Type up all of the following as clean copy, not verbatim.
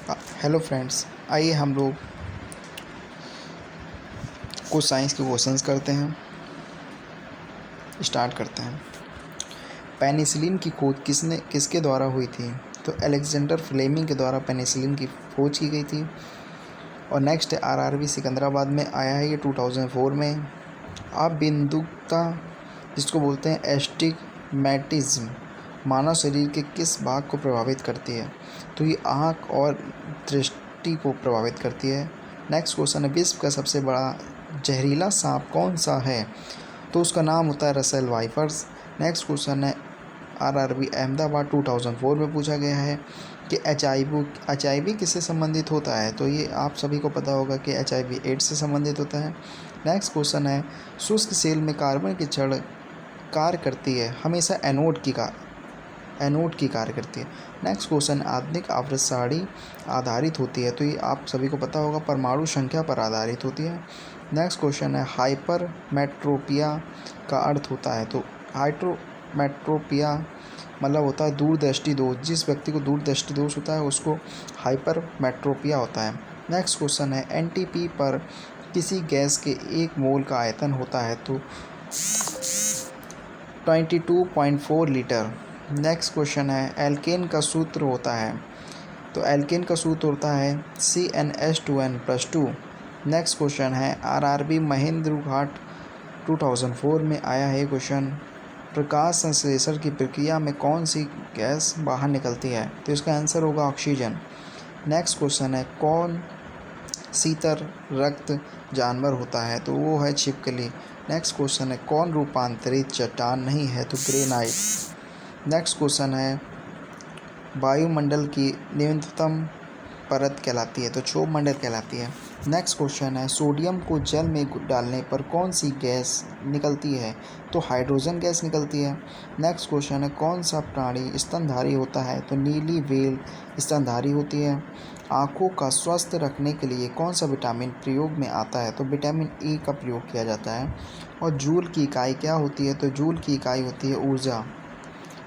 Hello friends, आइए हम लोग कुछ साइंस के क्वेश्चंस करते हैं। स्टार्ट करते हैं। पेनिसिलिन की खोज किसके द्वारा हुई थी? तो अलेक्जेंडर फ्लेमिंग के द्वारा पेनिसिलिन की खोज की गई थी। और नेक्स्ट है आरआरबी सिकंदराबाद में आया है ये 2004 में। अबिंदुकता जिसको बोलते हैं एस्टिग्मैटिज्म मानव शरीर के किस भाग को प्रभावित करती है? तो ये आँख और दृष्टि को प्रभावित करती है। नेक्स्ट क्वेश्चन है विश्व का सबसे बड़ा जहरीला सांप कौन सा है? तो उसका नाम होता है रसेल वाइफर्स। नेक्स्ट क्वेश्चन है आरआरबी अहमदाबाद 2004 में पूछा गया है कि एच आई वी किससे संबंधित होता है? तो ये आप सभी को पता होगा कि HIV एड्स से संबंधित होता है। नेक्स्ट क्वेश्चन है शुष्क सेल में कार्बन की छड़ कार्य करती है हमेशा एनोड की कार्य करती है। नेक्स्ट क्वेश्चन आधुनिक आवृत सारणी आधारित होती है, तो ये आप सभी को पता होगा परमाणु संख्या पर आधारित होती है। नेक्स्ट क्वेश्चन है हाइपरमेट्रोपिया का अर्थ होता है? तो हाइड्रोमेट्रोपिया मतलब होता है दूरदृष्टि दोष। जिस व्यक्ति को दूरदृष्टि दोष होता है उसको हाइपरमेट्रोपिया होता है। नेक्स्ट क्वेश्चन है एनटीपी पर किसी गैस के 1 मोल का आयतन होता है? तो 22.4 लीटर। नेक्स्ट क्वेश्चन है एल्केन का सूत्र होता है? तो एल्केन का सूत्र होता है CnH2n+2। नेक्स्ट क्वेश्चन है आरआरबी महेंद्र घाट 2004 में आया है क्वेश्चन प्रकाश संश्लेषण की प्रक्रिया में कौन सी गैस बाहर निकलती है? तो इसका आंसर होगा ऑक्सीजन। नेक्स्ट क्वेश्चन है कौन शीतल रक्त जानवर होता है? तो वो है छिपकली। नेक्स्ट क्वेश्चन है कौन रूपांतरित चट्टान नहीं है? तो ग्रेनाइट। नेक्स्ट क्वेश्चन है वायुमंडल की न्यूनतम परत कहलाती है? तो क्षोभ मंडल कहलाती है। नेक्स्ट क्वेश्चन है सोडियम को जल में डालने पर कौन सी गैस निकलती है? तो हाइड्रोजन गैस निकलती है। नेक्स्ट क्वेश्चन है कौन सा प्राणी स्तनधारी होता है? तो नीली व्हेल स्तनधारी होती है। आँखों का स्वस्थ रखने के लिए कौन सा विटामिन प्रयोग में आता है? तो विटामिन E का प्रयोग किया जाता है। और जूल की इकाई क्या होती है? तो जूल की इकाई होती है ऊर्जा।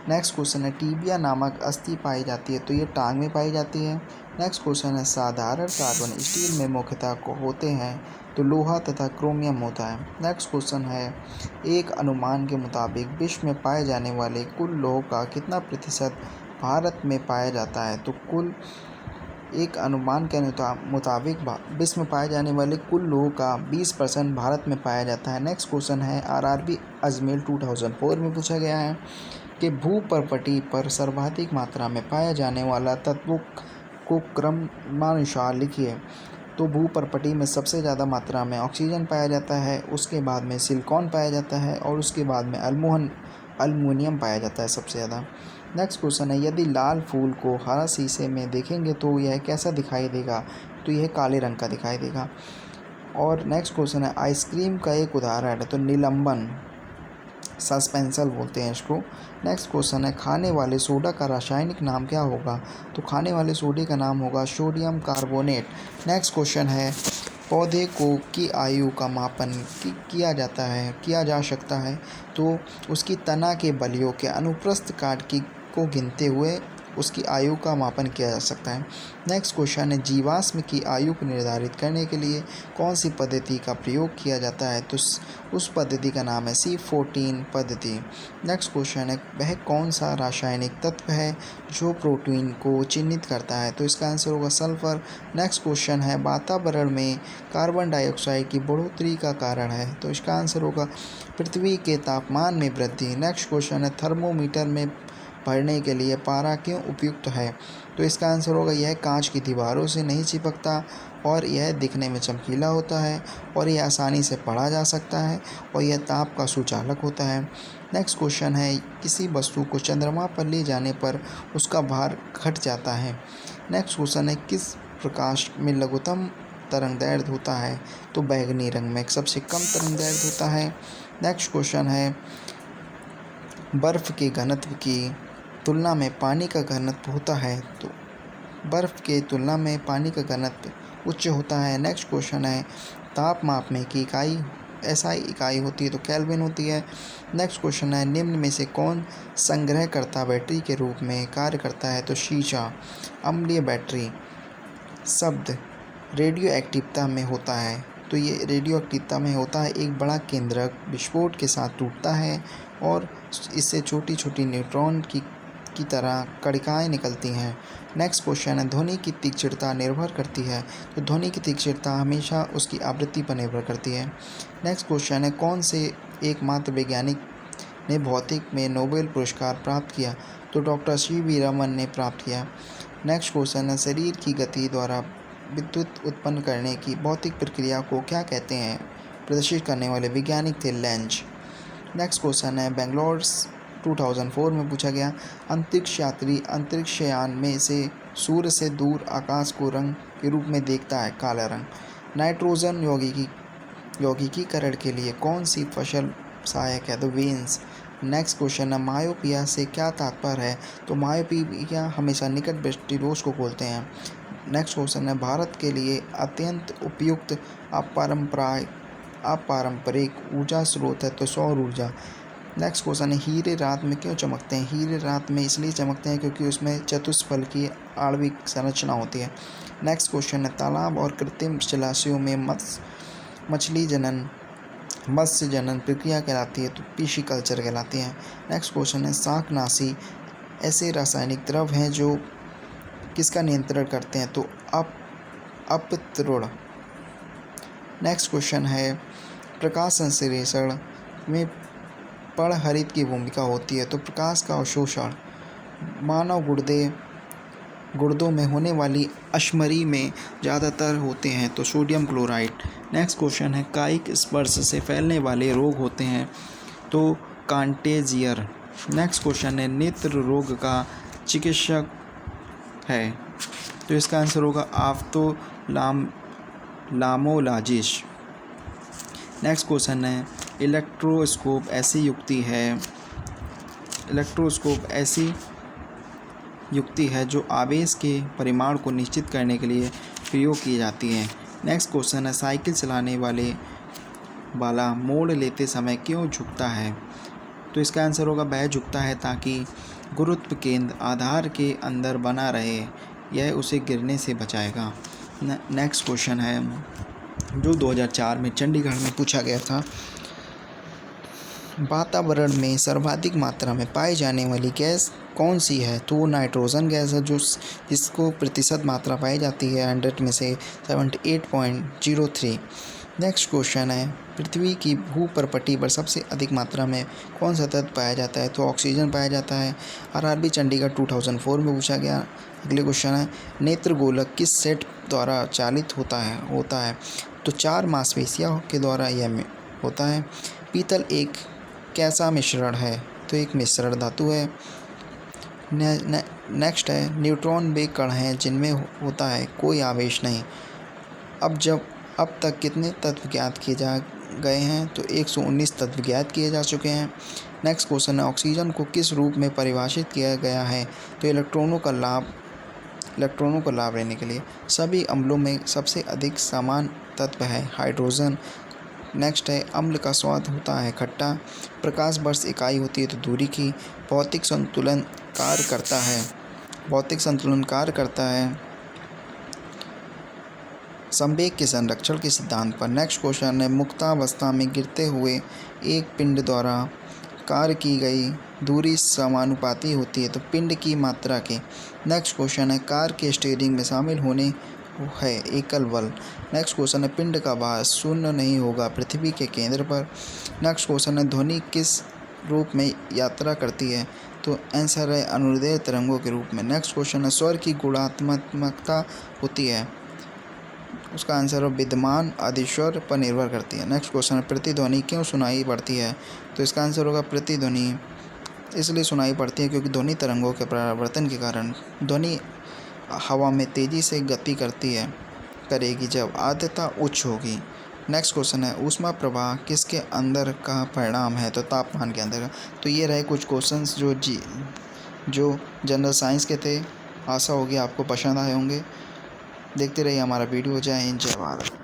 नेक्स्ट क्वेश्चन है टीबिया नामक अस्थि पाई जाती है? तो ये टांग में पाई जाती है। नेक्स्ट क्वेश्चन है साधारण कार्बन स्टील में मुख्यतः को होते हैं? तो लोहा तथा क्रोमियम होता है। नेक्स्ट क्वेश्चन है एक अनुमान के मुताबिक विश्व में पाए जाने वाले कुल लोह का कितना प्रतिशत भारत में पाया जाता है? तो कुल एक अनुमान के मुताबिक विश्व में पाए जाने वाले कुल लोह का 20% भारत में पाया जाता है। नेक्स्ट क्वेश्चन है आरआरबी अजमेर 2004 में पूछा गया है कि भूपर्पटी पर सर्वाधिक मात्रा में पाया जाने वाला तत्वों को क्रमानुसार लिखिए। तो भूपर्पटी में सबसे ज़्यादा मात्रा में ऑक्सीजन पाया जाता है, उसके बाद में सिलिकॉन पाया जाता है और उसके बाद में अल्मुनियम पाया जाता है सबसे ज़्यादा। नेक्स्ट क्वेश्चन है यदि लाल फूल को हरा शीशे में देखेंगे तो यह कैसा दिखाई देगा? तो यह काले रंग का दिखाई देगा। और नेक्स्ट क्वेश्चन है आइसक्रीम का एक उदाहरण है? तो निलंबन सस्पेंसल बोलते हैं इसको। नेक्स्ट क्वेश्चन है खाने वाले सोडा का रासायनिक नाम क्या होगा? तो खाने वाले सोडे का नाम होगा सोडियम कार्बोनेट। नेक्स्ट क्वेश्चन है पौधे की आयु का मापन किया जा सकता है? तो उसकी तना के बलियों के अनुप्रस्थ काट को गिनते हुए उसकी आयु का मापन किया जा सकता है। नेक्स्ट क्वेश्चन है जीवाश्म की आयु को निर्धारित करने के लिए कौन सी पद्धति का प्रयोग किया जाता है? तो उस पद्धति का नाम है C14 पद्धति। नेक्स्ट क्वेश्चन है वह कौन सा रासायनिक तत्व है जो प्रोटीन को चिह्नित करता है? तो इसका आंसर होगा सल्फर। नेक्स्ट क्वेश्चन है वातावरण में कार्बन डाइऑक्साइड की बढ़ोतरी का कारण है? तो इसका आंसर होगा पृथ्वी के तापमान में वृद्धि। नेक्स्ट क्वेश्चन है थर्मोमीटर में भरने के लिए पारा क्यों उपयुक्त है? तो इसका आंसर होगा यह कांच की दीवारों से नहीं चिपकता और यह दिखने में चमकीला होता है और यह आसानी से पढ़ा जा सकता है और यह ताप का सुचालक होता है। नेक्स्ट क्वेश्चन है किसी वस्तु को चंद्रमा पर ले जाने पर उसका भार घट जाता है? नेक्स्ट क्वेश्चन है किस प्रकाश में लघुतम तरंगदैर्घ्य होता है? तो बैंगनी रंग में सबसे कम तरंगदैर्घ्य होता है। नेक्स्ट क्वेश्चन है बर्फ़ के घनत्व की तुलना में पानी का घनत्व होता है? तो बर्फ़ के तुलना में पानी का घनत्व उच्च होता है। नेक्स्ट क्वेश्चन है ताप मापने की इकाई SI इकाई होती है? तो केल्विन होती है। नेक्स्ट क्वेश्चन है निम्न में से कौन संग्रहकर्ता बैटरी के रूप में कार्य करता है? तो शीशा अम्लीय बैटरी। शब्द रेडियो एक्टिवता में होता है। तो ये रेडियो एक्टिवता में होता है एक बड़ा केंद्रक विस्फोट के साथ टूटता है और इससे छोटी छोटी न्यूट्रॉन की तरह कणिकाएँ निकलती हैं। नेक्स्ट क्वेश्चन है ध्वनि की तीक्ष्णता निर्भर करती है। तो ध्वनि की तीक्ष्णता हमेशा उसकी आवृत्ति पर निर्भर करती है। नेक्स्ट क्वेश्चन है कौन से एकमात्र वैज्ञानिक ने भौतिक में नोबेल पुरस्कार प्राप्त किया। तो डॉक्टर सी.वी. रमन ने प्राप्त किया। नेक्स्ट क्वेश्चन है शरीर की गति द्वारा विद्युत उत्पन्न करने की भौतिक प्रक्रिया को क्या कहते हैं। प्रदर्शित करने वाले वैज्ञानिक थे लेंज। नेक्स्ट क्वेश्चन है बेंगलोर 2004 में पूछा गया अंतरिक्ष यात्री अंतरिक्ष यान में से सूर्य से दूर आकाश को रंग के रूप में देखता है काला रंग। नाइट्रोजन यौगिकीकरण के लिए कौन सी फसल सहायक है। तो वेन्स। नेक्स्ट क्वेश्चन है मायोपिया से क्या तात्पर्य है। तो मायोपिया हमेशा निकट दृष्टि दोष को बोलते हैं। नेक्स्ट क्वेश्चन है भारत के लिए अत्यंत उपयुक्त अपारंपरिक ऊर्जा स्रोत है। तो सौर ऊर्जा। नेक्स्ट क्वेश्चन है हीरे रात में क्यों चमकते हैं। हीरे रात में इसलिए चमकते हैं क्योंकि उसमें चतुष्फल की आणविक संरचना होती है। नेक्स्ट क्वेश्चन है तालाब और कृत्रिम जलाशयों में मत्स्य जनन प्रक्रिया कहलाती है। तो पिशीकल्चर कहलाती है। नेक्स्ट क्वेश्चन है शाकनाशी ऐसे रासायनिक द्रव हैं जो किसका नियंत्रण करते हैं। तो अपतृण। नेक्स्ट क्वेश्चन है प्रकाश संश्लेषण में पराहरित की भूमिका होती है। तो प्रकाश का अवशोषण मानव गुर्दों में होने वाली अश्मरी में ज़्यादातर होते हैं। तो सोडियम क्लोराइड। नेक्स्ट क्वेश्चन है कायिक स्पर्श से फैलने वाले रोग होते हैं। तो कांटेजियर। नेक्स्ट क्वेश्चन है नेत्र रोग का चिकित्सक है। तो इसका आंसर होगा ऑफ्थाल्मोलॉजिस्ट। नेक्स्ट क्वेश्चन है इलेक्ट्रोस्कोप ऐसी युक्ति है जो आवेश के परिमाण को निश्चित करने के लिए प्रयोग की जाती है। नेक्स्ट क्वेश्चन है साइकिल चलाने वाला मोड़ लेते समय क्यों झुकता है। तो इसका आंसर होगा वह झुकता है ताकि गुरुत्व केंद्र आधार के अंदर बना रहे, यह उसे गिरने से बचाएगा। नेक्स्ट क्वेश्चन है जो 2004 में चंडीगढ़ में पूछा गया था वातावरण में सर्वाधिक मात्रा में पाई जाने वाली गैस कौन सी है। तो वो नाइट्रोजन गैस है जिसको प्रतिशत मात्रा पाई जाती है 100 में से 78.03। नेक्स्ट क्वेश्चन है पृथ्वी की भूपर्पटी पर सबसे अधिक मात्रा में कौन सा तत्व पाया जाता है। तो ऑक्सीजन पाया जाता है। आरआरबी चंडीगढ़ 2004 में पूछा गया। अगले क्वेश्चन है नेत्रगोलक किस सेट द्वारा चालित होता है। तो 4 मांसपेशियों के द्वारा यह होता है। पीतल एक कैसा मिश्रण है। तो एक मिश्रण धातु है। नेक्स्ट है न्यूट्रॉन वे कण हैं जिनमें होता है कोई आवेश नहीं। अब तक कितने तत्व ज्ञात किए जा गए हैं। तो 119 तत्व ज्ञात किए जा चुके हैं। नेक्स्ट क्वेश्चन है ऑक्सीजन को किस रूप में परिभाषित किया गया है। तो इलेक्ट्रॉनों का लाभ लेने के लिए। सभी अम्लों में सबसे अधिक समान तत्व है हाइड्रोजन। नेक्स्ट है अम्ल का स्वाद होता है खट्टा। प्रकाश वर्ष इकाई होती है तो दूरी की। भौतिक संतुलन कार्य करता है संवेग के संरक्षण के सिद्धांत पर। नेक्स्ट क्वेश्चन है मुक्तावस्था में गिरते हुए एक पिंड द्वारा कार्य की गई दूरी समानुपाती होती है तो पिंड की मात्रा के। नेक्स्ट क्वेश्चन है कार के स्टीयरिंग में शामिल होने है एकल बल। नेक्स्ट क्वेश्चन है पिंड का भार शून्य नहीं होगा पृथ्वी के केंद्र पर। नेक्स्ट क्वेश्चन है ध्वनि किस रूप में यात्रा करती है। तो आंसर है अनुदैर्ध्य तरंगों के रूप में। नेक्स्ट क्वेश्चन है स्वर की गुणात्मकता होती है। उसका आंसर है विद्यमान अधिस्वर पर निर्भर करती है। नेक्स्ट क्वेश्चन है प्रतिध्वनि क्यों सुनाई पड़ती है। तो इसका आंसर होगा प्रतिध्वनि इसलिए सुनाई पड़ती है क्योंकि ध्वनि तरंगों के परावर्तन के कारण ध्वनि हवा में तेज़ी से गति करेगी जब आर्द्रता उच्च होगी। नेक्स्ट क्वेश्चन है ऊष्मा प्रवाह किसके अंदर का परिणाम है। तो तापमान के अंदर का। तो ये रहे कुछ क्वेश्चंस जो जनरल साइंस के थे। आशा होगी आपको पसंद आए होंगे। देखते रहिए हमारा वीडियो। जय हिंद जय भारत।